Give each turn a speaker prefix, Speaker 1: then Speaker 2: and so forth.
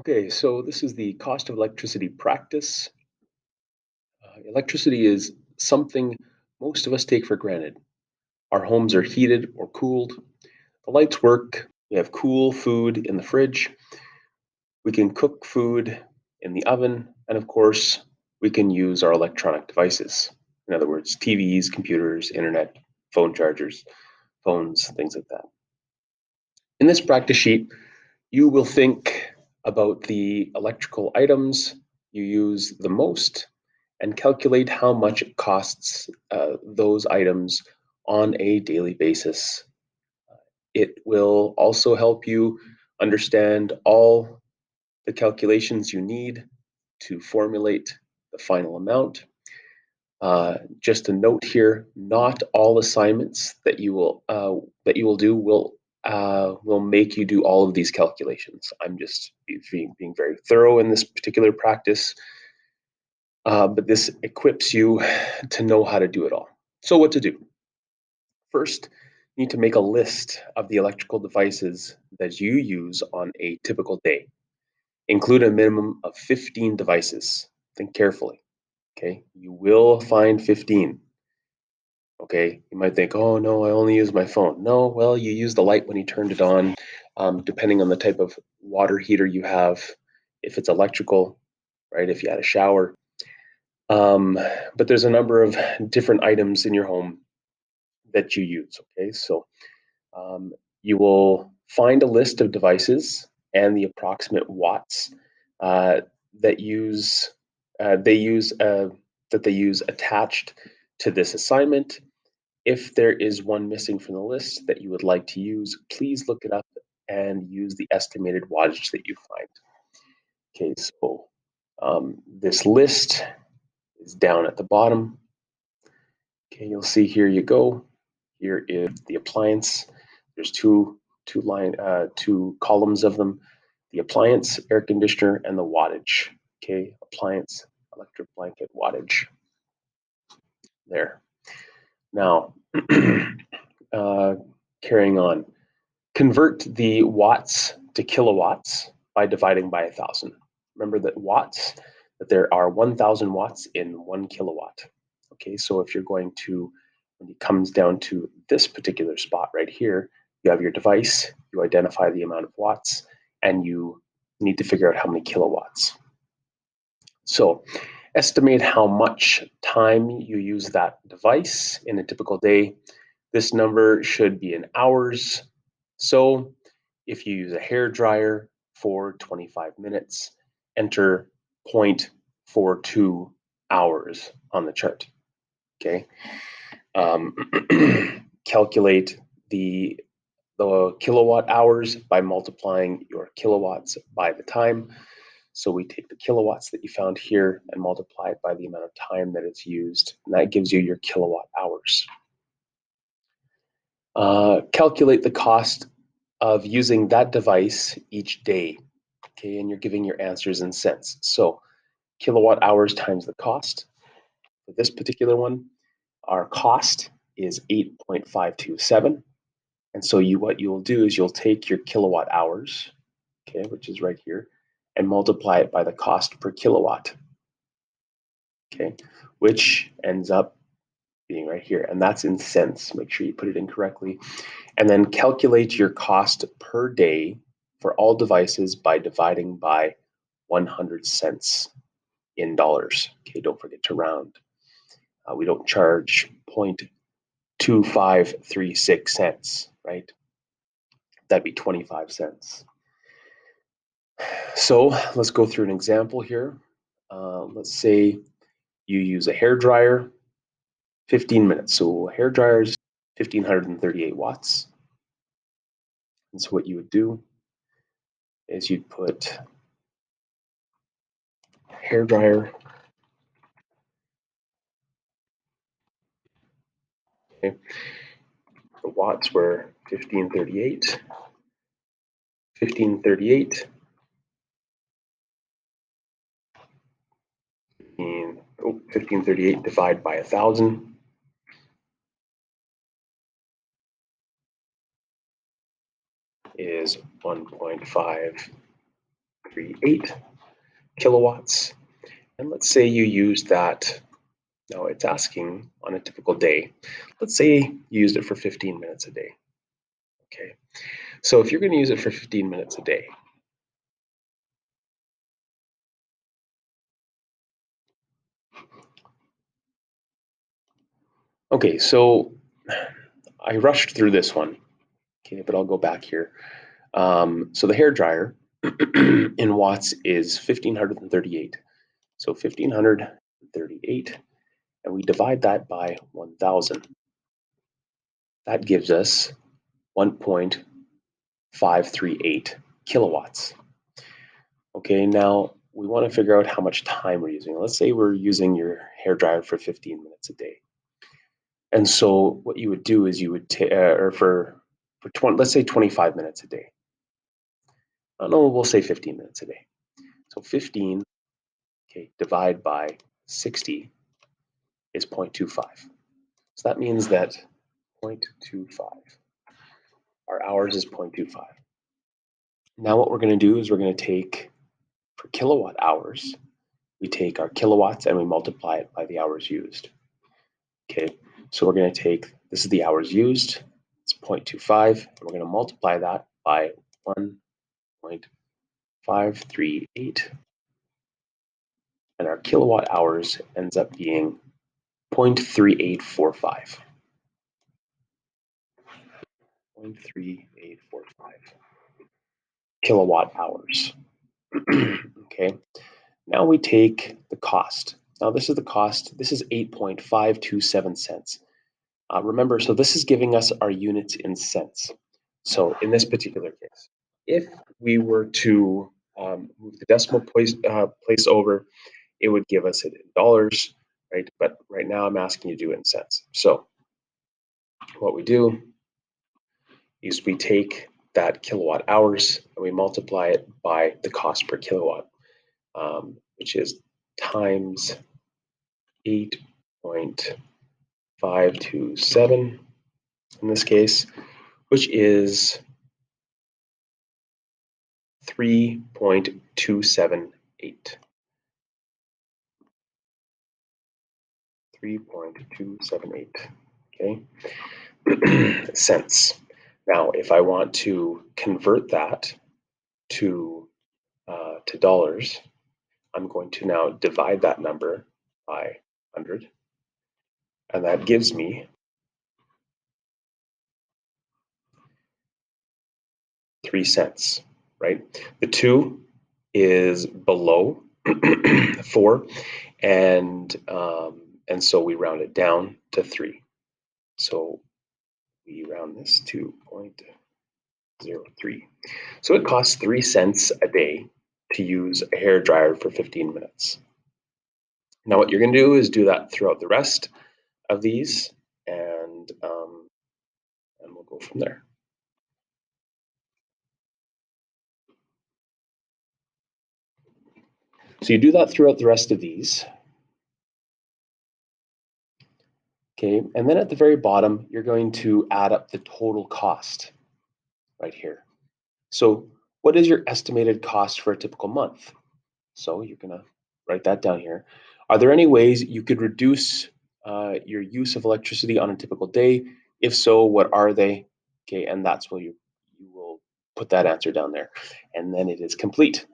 Speaker 1: Okay, so this is the cost of electricity practice. Electricity is something most of us take for granted. Our homes are heated or cooled. The lights work. We have cool food in the fridge. We can cook food in the oven. And of course, we can use our electronic devices. In other words, TVs, computers, internet, phone chargers, phones, things like that. In this practice sheet, you will think about the electrical items you use the most and calculate how much it costs those items on a daily basis. It will also help you understand all the calculations you need to formulate the final amount. Just a note here: not all assignments that you will do will make you do all of these calculations. I'm just being very thorough in this particular practice, but this equips you to know how to do it all. So, what to do? First, you need to make a list of the electrical devices that you use on a typical day. Include a minimum of 15 devices. Think carefully. Okay, you will find 15. Okay, you might think, oh no, I only use my phone. No, well, you use the light when you turned it on, depending on the type of water heater you have, if it's electrical, right? If you had a shower. Um, but there's a number of different items in your home that you use. Okay, so um, you will find a list of devices and the approximate watts uh, that use they use that they use attached to this assignment. If there is one missing from the list that you would like to use, please look it up and use the estimated wattage that you find. Okay, so this list is down at the bottom. Okay, you'll see here you go. Here is the appliance. There's two columns of them: the appliance, air conditioner, and the wattage. Okay, appliance, electric blanket, wattage. There. Now, uh, carrying on. Convert the watts to kilowatts by dividing by 1,000. Remember that there are 1,000 watts in 1 kilowatt. Okay, so if you're going to, when it comes down to this particular spot right here, you have your device, you identify the amount of watts, and you need to figure out how many kilowatts. So estimate how much time you use that device in a typical day. This number should be in hours. So if you use a hair dryer for 25 minutes, enter 0.42 hours on the chart. Okay. Um, calculate the kilowatt hours by multiplying your kilowatts by the time. So we take the kilowatts that you found here and multiply it by the amount of time that it's used, and that gives you your kilowatt hours. Calculate the cost of using that device each day. Okay, and you're giving your answers in cents. So kilowatt hours times the cost. For this particular one, our cost is 8.527. And so what you will do is you'll take your kilowatt hours, okay, which is right here, and multiply it by the cost per kilowatt, okay, which ends up being right here. And that's in cents. Make sure you put it in correctly. And then calculate your cost per day for all devices by dividing by 100 cents in dollars. Okay, don't forget to round. We don't charge 0.2536 cents, right? That'd be 25 cents. So let's go through an example here. Let's say you use a hair dryer, 15 minutes. So a hair dryer is 1538 watts. And so what you would do is you'd put hair dryer. Okay. The watts were 1538. 1538 1538 divided by 1,000 is 1.5 538 kilowatts. And let's say you use that. Now it's asking on a typical day. Let's say you used it for 15 minutes a day. Okay. So if you're going to use it for 15 minutes a day, okay, so I rushed through this one. Okay, but I'll go back here. So the hair dryer in watts is 1538. So 1538, and we divide that by 1000. That gives us 1.538 kilowatts. Okay, now we want to figure out how much time we're using. Let's say we're using your hair dryer for 15 minutes a day. And so what you would do is you would take, or for 20, let's say 25 minutes a day. No, we'll say 15 minutes a day. So 15, okay, divide by 60 is 0.25. So that means that 0.25, our hours is 0.25. Now what we're going to do is we're going to take, for kilowatt hours, we take our kilowatts and we multiply it by the hours used. Okay, so we're going to take, this is the hours used, it's 0.25, and we're going to multiply that by 1.538, and our kilowatt hours ends up being 0.3845. 0.3845 kilowatt hours. Okay, now we take the cost. Now this is the cost. This is 8.527 cents. Remember, so this is giving us our units in cents. So in this particular case, if we were to move the decimal place over, it would give us it in dollars, right? But right now I'm asking you to do it in cents. So what we do is we take that kilowatt hours and we multiply it by the cost per kilowatt, which is times 8.527 in this case, which is 3.278. 3.278, okay, cents. Now, if I want to convert that to dollars, I'm going to now divide that number by 100, and that gives me 3 cents, right? The 2 is below 4, and so we round it down to 3. So we round this to 0.03. So it costs 3 cents a day to use a hair dryer for 15 minutes. Now what you're going to do is do that throughout the rest of these, and we'll go from there. So you do that throughout the rest of these. Okay, and then at the very bottom, you're going to add up the total cost right here. So what is your estimated cost for a typical month? So you're gonna write that down here. Are there any ways you could reduce your use of electricity on a typical day? If so, what are they? Okay, and that's where you will put that answer down there. And then it is complete.